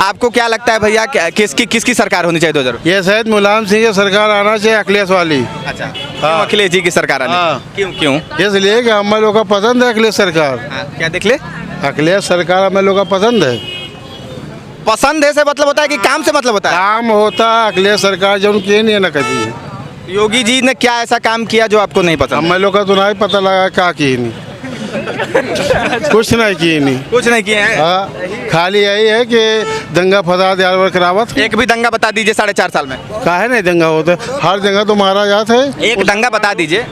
आपको क्या लगता है भैया, किसकी सरकार होनी चाहिए 2000? ये शायद मुलायम सिंह की सरकार आना चाहिए, अखिलेश वाली। अच्छा, क्यों अखिलेश जी की सरकार आनी? हाँ। क्यों? इसलिए कि हम लोग का पसंद है अखिलेश सरकार। क्या देख ले? अखिलेश सरकार हम लोग का पसंद है। पसंद है से मतलब होता है कि काम से मतलब होता है? काम होता है अखिलेश सरकार जो उनकी नहीं है ना कभी। योगी जी ने क्या ऐसा काम किया जो आपको नहीं पसंद? हम लोग का तो नहीं पता लगा क्या की नहीं। कुछ नहीं की नहीं। कुछ नहीं किए हैं। हाँ, खाली यही है कि दंगा फसाद यार करावत। एक भी दंगा बता दीजिए 4.5 साल में। काहे नहीं दंगा होता, हर जगह तो मारा जाता है। एक दंगा बता दीजिए।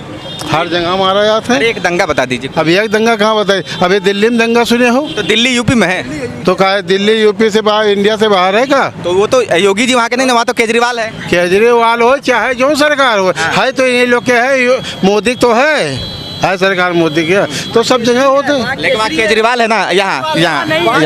हर जगह मारा जाता है। एक दंगा बता दीजिए। अब एक दंगा कहाँ बताए? अभी दिल्ली में दंगा सुने हो? तो दिल्ली यूपी में है। तो कहा दिल्ली यूपी से बाहर, इंडिया से बाहर है का? तो वो तो योगी जी वहाँ के नहीं ना, वहाँ तो केजरीवाल है। केजरीवाल हो चाहे जो सरकार हो, है तो ये लोग के है, मोदी तो है सरकार मोदी की, तो सब जगह होते हैं। लेकिन वहाँ केजरीवाल है ना, यहाँ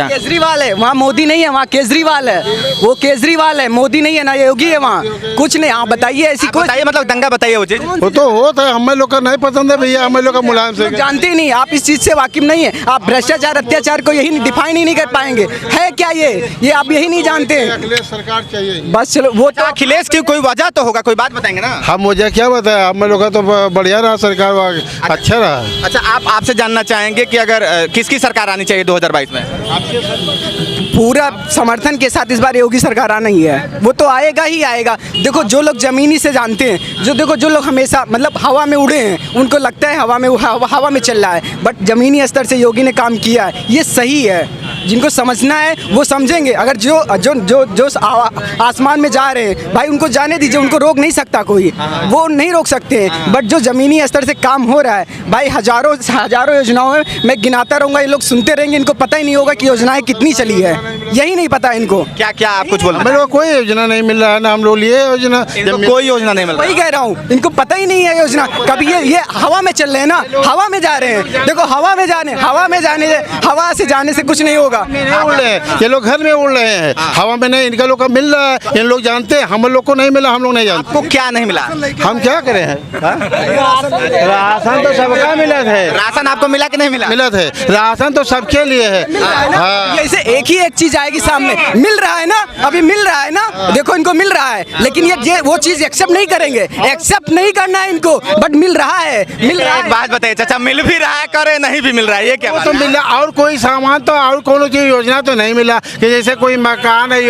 केजरीवाल है, वहाँ मोदी नहीं है, वहाँ केजरीवाल है। वो केजरीवाल है, मोदी नहीं है ना, योगी है वहाँ। कुछ नहीं। आप बताइए ऐसी कोई, बताइए मतलब दंगा बताइए वो चीज। वो तो होता है, हमें लोग का नहीं पसंद है भैया, हमें लोग का मुलायम से जानते ही नहीं, आप इस चीज से वाकिफ नहीं है। आप भ्रष्टाचार अत्याचार को यही डिफाइन ही नहीं कर पाएंगे। है क्या ये आप यही नहीं जानते। अखिलेश सरकार चाहिए बस चलो, वो तो अखिलेश की कोई वजह तो होगा, कोई बात बताएंगे ना। हम मुझे क्या बताया, हम लोग का तो बढ़िया रहा सरकार, अच्छा रहा। अच्छा, आपसे जानना चाहेंगे कि अगर किसकी सरकार आनी चाहिए 2022 में? पूरा समर्थन के साथ इस बार योगी सरकार आना ही है। वो तो आएगा ही आएगा। देखो जो लोग जमीनी से जानते हैं, जो लोग हमेशा मतलब हवा में उड़े हैं, उनको लगता है हवा में चल रहा है, बट जमीनी स्तर से योगी ने काम किया है, ये सही है। जिनको समझना है वो समझेंगे। अगर जो आसमान में जा रहे हैं भाई, उनको जाने दीजिए, उनको रोक नहीं सकता कोई, वो नहीं रोक सकते हैं। बट जो ज़मीनी स्तर से काम हो रहा है भाई, हजारों योजनाओं में मैं गिनाता रहूँगा, ये लोग सुनते रहेंगे, इनको पता ही नहीं होगा कि योजनाएं कितनी चली है, यही नहीं पता इनको। क्या आप कुछ बोल रहे हैं? हमें लोग कोई योजना नहीं मिल रहा है ना, हम लोग लिए योजना, कोई योजना नहीं मिल रहा। वही कह रहा हूँ, इनको पता ही नहीं है योजना। कभी ये हवा में चल रहे हैं ना, हवा में जा रहे हैं। देखो हवा से जाने से कुछ नहीं होगा। उड़ रहे हैं ये लोग, घर में उड़ रहे हैं, हवा में नहीं। इनका लोग का मिल रहा है, इन लोग जानते हैं, हम लोग को नहीं मिला, हम लोग नहीं जानते। आपको क्या नहीं मिला? हम क्या करें हैं? राशन तो सबका मिला है। राशन आपको मिला कि नहीं मिला? मिला है, राशन तो सबके लिए है। हाँ। ऐसे एक चीज आएगी सामने, मिल रहा है ना, अभी मिल रहा है ना, देखो इनको मिल रहा है, लेकिन ये वो चीज एक्सेप्ट नहीं करेंगे, एक्सेप्ट नहीं करना है इनको, बट मिल रहा है। एक बात बताइए चाचा, मिल भी रहा है, करे नहीं भी मिल रहा है, ये क्या बात तो है? मिला, और कोई सामान तो और कोनो की योजना तो नहीं मिला कि जैसे कोई मकान है,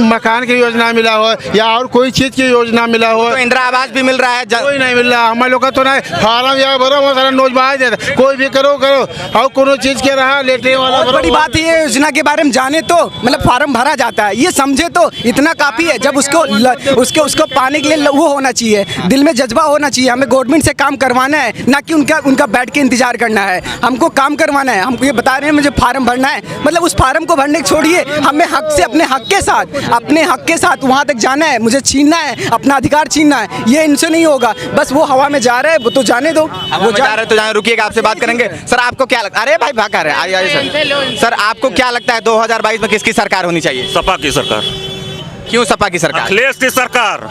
मकान की योजना मिला हो या और कोई चीज की योजना मिला हो। तो इंदिरा आवास भी मिल रहा है, कोई नहीं मिल रहा। हम लोग का तो नहीं, फार्म या भरो, बहुत सारा नोट बाहर देता, कोई भी करो और कोनो चीज के रहा लेटे वाला। बड़ी बात ये योजना के बारे में जाने तो मतलब फार्म भरा जाता है, ये समझे तो इतना काफी है। जब उसको पाने के लिए वो होना चाहिए, दिल में जज्बा होना चाहिए। हमें गवर्नमेंट से काम करवाना है, ना कि उनका बैठ के इंतजार करना है। हमको काम करवाना है, हमको ये बता रहे हैं मुझे फार्म भरना है, मतलब उस फार्म को भरने छोड़िए, हमें हक से अपने हक के साथ वहाँ तक जाना है, मुझे छीनना है, अपना अधिकार छीनना है। ये इनसे नहीं होगा। बस वो हवा में जा रहे हैं, वो तो जाने दो। वो जा रहे तो जाने, रुकिएगा, आपसे बात करेंगे। सर आपको क्या लगता है? अरे भाई भाग रहे हैं, आइए सर, आपको क्या लगता है 2022 में किसकी सरकार होनी चाहिए? सपा की सरकार। क्यों सपा की सरकार? अखिलेश की सरकार,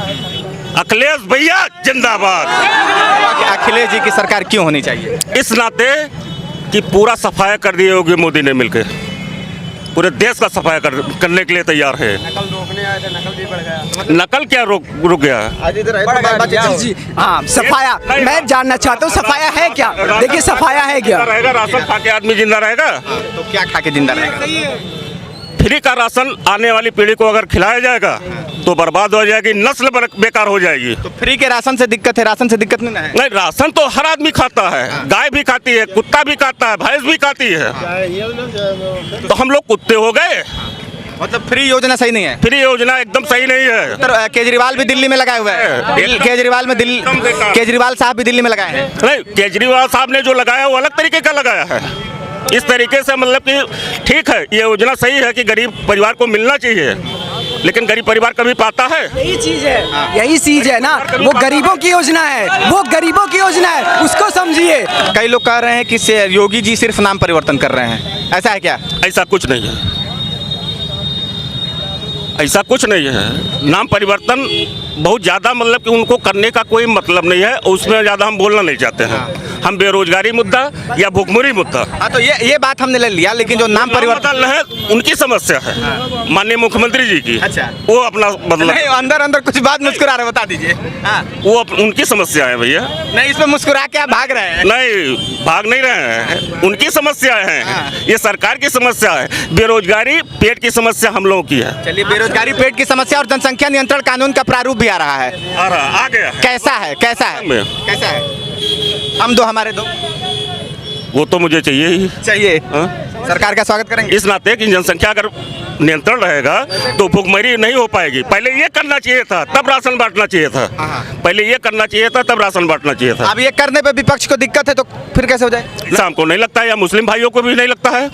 अखिलेश भैया जिंदाबाद। अखिलेश जी की सरकार क्यों होनी चाहिए? इस नाते कि पूरा सफाया कर दिए योगी मोदी ने मिलकर, पूरे देश का सफाया करने के लिए तैयार है। नकल रोकने आए थे, नकल भी बढ़ गया। नकल क्या रुक गया? जी हाँ, सफाया मैं जानना चाहता हूँ, सफाया है क्या? देखिए सफाया है क्या? रहेगा राशन खा के आदमी जिंदा रहेगा? तो क्या खा के जिंदा रहेगा? फ्री का राशन आने वाली पीढ़ी को अगर खिलाया जाएगा तो बर्बाद हो जाएगी, नस्ल बेकार हो जाएगी। तो फ्री के राशन से दिक्कत है, राशन से दिक्कत नहीं है? नहीं, राशन तो हर आदमी खाता है, गाय भी खाती है, कुत्ता भी खाता है, भैंस भी खाती है। तो हम लोग कुत्ते हो गए? मतलब फ्री योजना सही नहीं है? फ्री योजना एकदम सही नहीं है। तो केजरीवाल भी दिल्ली में लगाए हुए हैं, केजरीवाल साहब भी दिल्ली में लगाए हैं। नहीं, केजरीवाल साहब ने जो लगाया वो अलग तरीके का लगाया है। इस तरीके से मतलब कि ठीक है, ये योजना सही है कि गरीब परिवार को मिलना चाहिए, लेकिन गरीब परिवार कभी पाता है? यही चीज है ना, वो गरीबों की योजना है, वो गरीबों की योजना है, उसको समझिए। कई लोग कह रहे हैं कि योगी जी सिर्फ नाम परिवर्तन कर रहे हैं, ऐसा है क्या? ऐसा कुछ नहीं है, ऐसा कुछ नहीं है। नाम परिवर्तन बहुत ज़्यादा मतलब कि उनको करने का कोई मतलब नहीं है, उसमें ज़्यादा हम बोलना नहीं चाहते हैं। हम बेरोजगारी मुद्दा या भुखमरी मुद्दा, हाँ तो ये बात हमने ले लिया, लेकिन जो नाम परिवर्तन बदलना है उनकी समस्या है, माननीय मुख्यमंत्री जी की। अच्छा। वो अपना बदला, नहीं, अंदर अंदर कुछ बात मुस्कुरा रहे, बता दीजिए। हाँ। वो उनकी समस्या है भैया। नहीं, इसमें मुस्कुरा के आप भाग रहे हैं। नहीं, भाग नहीं रहे हैं, उनकी समस्याएं हैं, ये सरकार की समस्या है। बेरोजगारी पेट की समस्या हम लोगों की है। चलिए, बेरोजगारी पेट की समस्या और जनसंख्या नियंत्रण कानून का प्रारूप भी आ रहा है। आ गया। कैसा है, कैसा है, में। कैसा है? हम दो, हमारे दो वो तो मुझे चाहिए ही। चाहिए। हाँ? सरकार का स्वागत करेंगे इस नाते कि जनसंख्या अगर नियंत्रण रहेगा तो भुखमरी नहीं हो पाएगी। पहले ये करना चाहिए था, तब राशन बांटना चाहिए था। पहले ये करना चाहिए था, तब राशन बांटना चाहिए था। अब ये करने पे विपक्ष को दिक्कत है तो फिर कैसे हो जाए? शाम को नहीं लगता है, या मुस्लिम भाइयों को भी नहीं लगता है,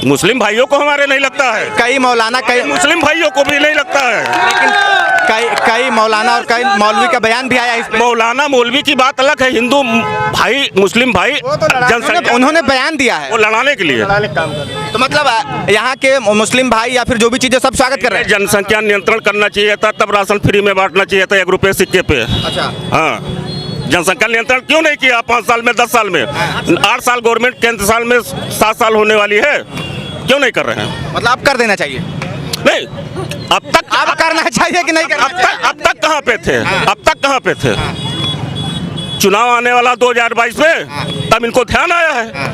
मुस्लिम भाइयों को हमारे नहीं लगता है, कई मौलाना, कई मुस्लिम भाइयों को भी नहीं लगता है, लेकिन कई मौलाना और कई मौलवी का बयान भी आया इस पे। मौलाना मौलवी की बात अलग है, हिंदू भाई मुस्लिम भाई जनसंख्या उन्होंने बयान दिया है वो लड़ाने के लिए। तो मतलब यहाँ के मुस्लिम भाई या फिर जो भी चीजें सब स्वागत कर रहे हैं। जनसंख्या नियंत्रण करना चाहिए था, तब राशन फ्री में बांटना चाहिए था, 1 रुपये सिक्के पे। अच्छा। हाँ, जनसंख्या नियंत्रण क्यों नहीं किया 5 साल में, 10 साल में? 8 साल गवर्नमेंट, 3 साल में 7 साल होने वाली है, क्यों नहीं कर रहे हैं? मतलब अब कर देना चाहिए। नहीं, अब तक अब करना चाहिए कि नहीं करना? अब तक कहाँ पे थे? अब तक कहाँ पे थे? चुनाव आने वाला 2022 में, तब इनको ध्यान आया है।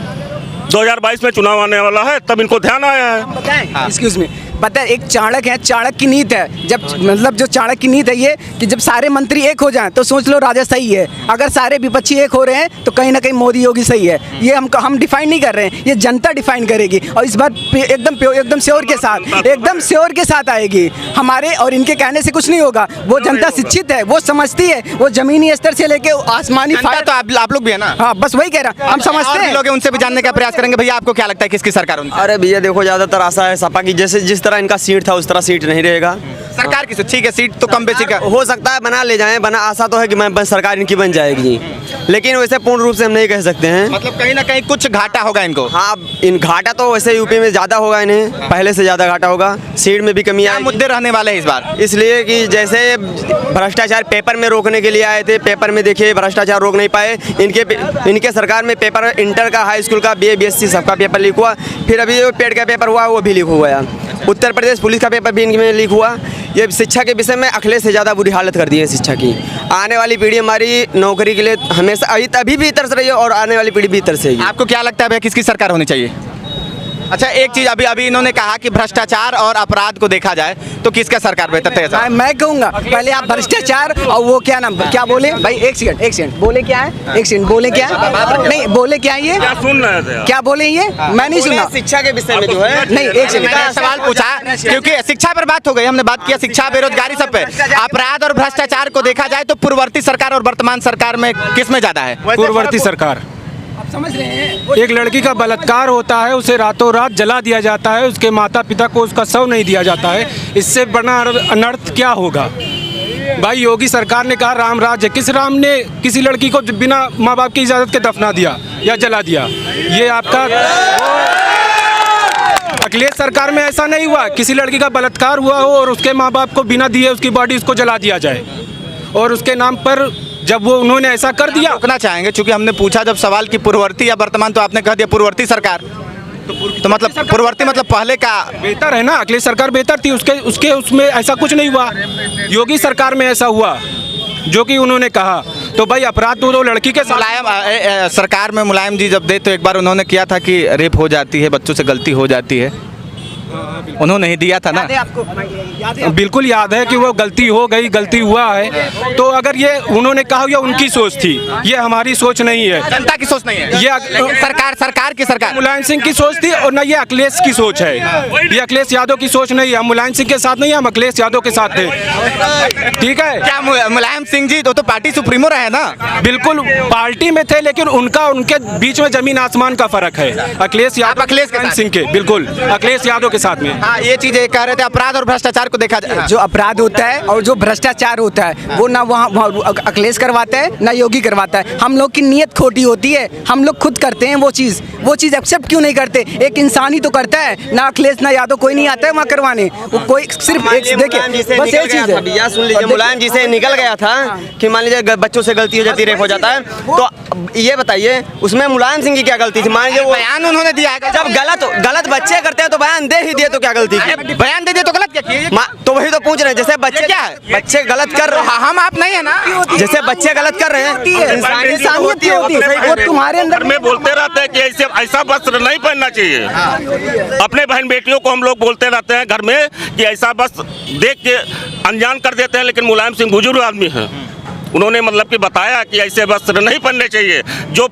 2022 में चुनाव आने वाला है, तब इनको ध्यान आया है। बताएं, एक्सक्यूज मी, पता है एक चाणक्य है, चाणक्य की नीति है, जब मतलब जो चाणक्य की नीति है ये कि जब सारे मंत्री एक हो जाएं तो सोच लो राजा सही है, अगर सारे विपक्षी एक हो रहे हैं तो कहीं ना कहीं मोदी योगी सही है। ये हम डिफाइन नहीं कर रहे हैं, ये जनता डिफाइन करेगी, और इस बार एकदम श्योर के साथ, एकदम श्योर के साथ आएगी। हमारे और इनके कहने से कुछ नहीं होगा, वो जनता शिक्षित है, वो समझती है, वो जमीनी स्तर से लेके आसमानी तो आप लोग भी है ना। हाँ, बस वही कह रहा, हम समझते हैं। लोग उनसे भी जानने का प्रयास करेंगे। भैया, आपको क्या लगता है किसकी सरकार होनी? अरे भैया देखो, ज़्यादातर आशा है सपा की, जैसे जिस तरह इनका सीट था उस तरह सीट नहीं रहेगा। सरकार की ठीक है, सीट तो कम बेसी का हो सकता है बना ले जाएं, बना आशा तो है कि सरकार इनकी बन जाएगी, लेकिन वैसे पूर्ण रूप से हम नहीं कह सकते हैं। मतलब कहीं ना कहीं कुछ घाटा होगा इनको। हाँ, इन घाटा तो वैसे यूपी में ज़्यादा होगा, इन्हें पहले से ज़्यादा घाटा होगा, सीट में भी कमी आएगी। मुद्दे रहने वाले हैं इस बार, इसलिए कि जैसे भ्रष्टाचार पेपर में रोकने के लिए आए थे, पेपर में देखिए भ्रष्टाचार रोक नहीं पाए। इनके सरकार में पेपर, इंटर का, हाई स्कूल का, BA BSc सबका पेपर लीक हुआ, फिर अभी जो पेड का पेपर हुआ वो भी लीक हो गया। उत्तर प्रदेश पुलिस का पेपर भी इनमें लीक हुआ। ये शिक्षा के विषय में अखिलेश से ज़्यादा बुरी हालत कर दी है शिक्षा की। आने वाली पीढ़ी हमारी नौकरी के लिए हमेशा अभी भी तरस रही है और आने वाली पीढ़ी भी तरसेगी। आपको क्या लगता है भैया किसकी सरकार होनी चाहिए? अच्छा, एक चीज अभी इन्होंने कहा कि भ्रष्टाचार और अपराध को देखा जाए तो किसका सरकार बेहतर है? मैं कहूंगा पहले आप भ्रष्टाचार और वो क्या नाम क्या बोले भाई, एक सेकंड बोले क्या है, एक सेकंड बोले क्या है, नहीं बोले क्या है, ये क्या सुन रहे थे? क्या बोले ये, मैं नहीं सुना। शिक्षा के विषय में जो है, नहीं, एक सेकंड मैंने सवाल पूछा क्योंकि शिक्षा पर बात हो गई, हमने बात किया शिक्षा, बेरोजगारी सब पे। अपराध और भ्रष्टाचार को देखा जाए तो पूर्ववर्ती सरकार और वर्तमान सरकार में किस में ज्यादा है? पूर्ववर्ती सरकार। समझ रहे हैं, एक लड़की का बलात्कार होता है, उसे रातों रात जला दिया जाता है, उसके माता पिता को उसका शव नहीं दिया जाता है, इससे बड़ा अनर्थ क्या होगा? भाई योगी सरकार ने कहा राम राज्य, किस राम ने किसी लड़की को बिना माँ बाप की इजाज़त के दफना दिया या जला दिया? ये आपका अखिलेश सरकार में ऐसा नहीं हुआ, किसी लड़की का बलात्कार हुआ हो और उसके माँ बाप को बिना दिए उसकी बॉडी उसको जला दिया जाए, और उसके नाम पर जब वो उन्होंने ऐसा कर दिया। रोकना चाहेंगे क्योंकि हमने पूछा जब सवाल की पूर्ववर्ती या वर्तमान, तो आपने कह दिया पूर्ववर्ती सरकार, तो मतलब पूर्ववर्ती मतलब पहले का बेहतर है ना, अखिलेश सरकार बेहतर थी, उसके उसमें ऐसा कुछ नहीं हुआ। योगी सरकार में ऐसा हुआ जो कि उन्होंने कहा, तो भाई अपराध तो लड़की के साथ। मुलायम सरकार में मुलायम जी जब दे तो एक बार उन्होंने किया था कि रेप हो जाती है, बच्चों से गलती हो जाती है, उन्होंने ही दिया था ना। याद है आपको, याद है? बिल्कुल याद है कि वो गलती हो गई, गलती हुआ है, तो अगर ये उन्होंने कहा ये उनकी सोच थी, ये हमारी सोच नहीं है, जनता की सोच नहीं है, ये सरकार की सरकार मुलायम सिंह की सोच थी, और न ये अखिलेश की सोच है, ये अखिलेश यादव की सोच नहीं है। हम मुलायम सिंह के साथ नहीं, हम अखिलेश यादव के साथ थे, ठीक है। क्या मुलायम सिंह जी तो पार्टी सुप्रीमो रहे ना? बिल्कुल पार्टी में थे, लेकिन उनके बीच में जमीन आसमान का फर्क है। अखिलेश यादव अखिलेश के साथ? सिंह के, बिल्कुल अखिलेश यादव के साथ में। हाँ, ये चीज एक कह रहे थे, अपराध और भ्रष्टाचार को देखा जाए। जो अपराध होता है और जो भ्रष्टाचार होता है वो ना वहाँ अखिलेश करवाता है ना योगी करवाता है। हम लोग की नीयत खोटी होती है, हम लोग खुद करते हैं वो चीज़ एक्सेप्ट क्यों नहीं करते? एक इंसान ही तो करता है ना, अखिलेश ना यादव कोई नहीं आता है वहाँ करवाने। वो कोई सिर्फ एक देखिए बस ये चीज़ है भैया, सुन लीजिए, मुलायम जी से निकल गया था कि मान लीजिए बच्चों से गलती हो जाती, रेप हो जाता है, तो ये बताइए उसमें मुलायम सिंह की क्या गलती थी? मान लीजिए वो बयान उन्होंने दिया है, जब गलत बच्चे करते हैं तो बयान दे ही दिए, तो क्या गलती की? बयान दे दिए तो गलत क्या किए? तो वही तो पूछ रहे हैं, जैसे बच्चे क्या है? बच्चे गलत कर रहे हैं, हम आप नहीं है ना, जैसे बच्चे गलत कर रहे हैं, इंसानियत क्यों होती है? वो तुम्हारे अंदर में बोलते रहते हैं कि ऐसा वस्त्र नहीं पहनना चाहिए। अपने बहन बेटियों को हम लोग बोलते रहते हैं घर में कि ऐसा वस्त्र देख के अनजान कर देते हैं, लेकिन मुलायम सिंह बुजुर्ग आदमी हैं, उन्होंने मतलब कि बताया कि ऐसे वस्त्र नहीं पहनने चाहिए, जो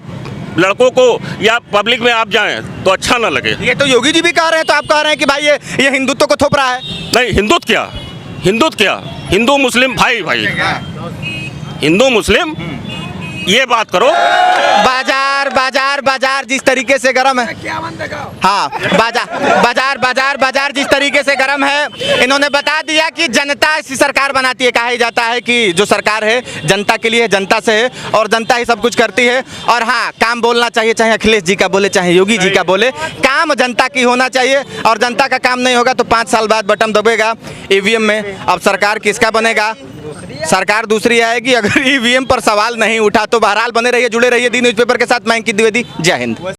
लड़कों को या पब्लिक में आप जाएं तो अच्छा ना लगे। ये तो योगी जी भी कह रहे हैं, तो आप कह रहे हैं कि भाई ये हिंदुत्व को थोप रहा है। नहीं, हिंदुत्व क्या, हिंदू मुस्लिम भाई हिंदू मुस्लिम, ये बात करो। बाजार जिस तरीके से गर्म है, हाँ, बाजार जिस तरीके से गर्म है, इन्होंने बता दिया कि जनता इसी सरकार बनाती है। कहा ही जाता है कि जो सरकार है जनता के लिए, जनता से है और जनता ही सब कुछ करती है। और हाँ, काम बोलना चाहिए, चाहे अखिलेश जी का बोले चाहे योगी जी का बोले, काम जनता की होना चाहिए। और जनता का काम नहीं होगा तो 5 साल बाद बटन दबेगा ईवीएम में। अब सरकार किसका बनेगा? सरकार दूसरी आएगी। अगर ईवीएम पर सवाल नहीं उठा तो बहरहाल बने रहिए, जुड़े रहिए दी न्यूज़पेपर के साथ। मैं अंकित द्विवेदी, जय हिंद।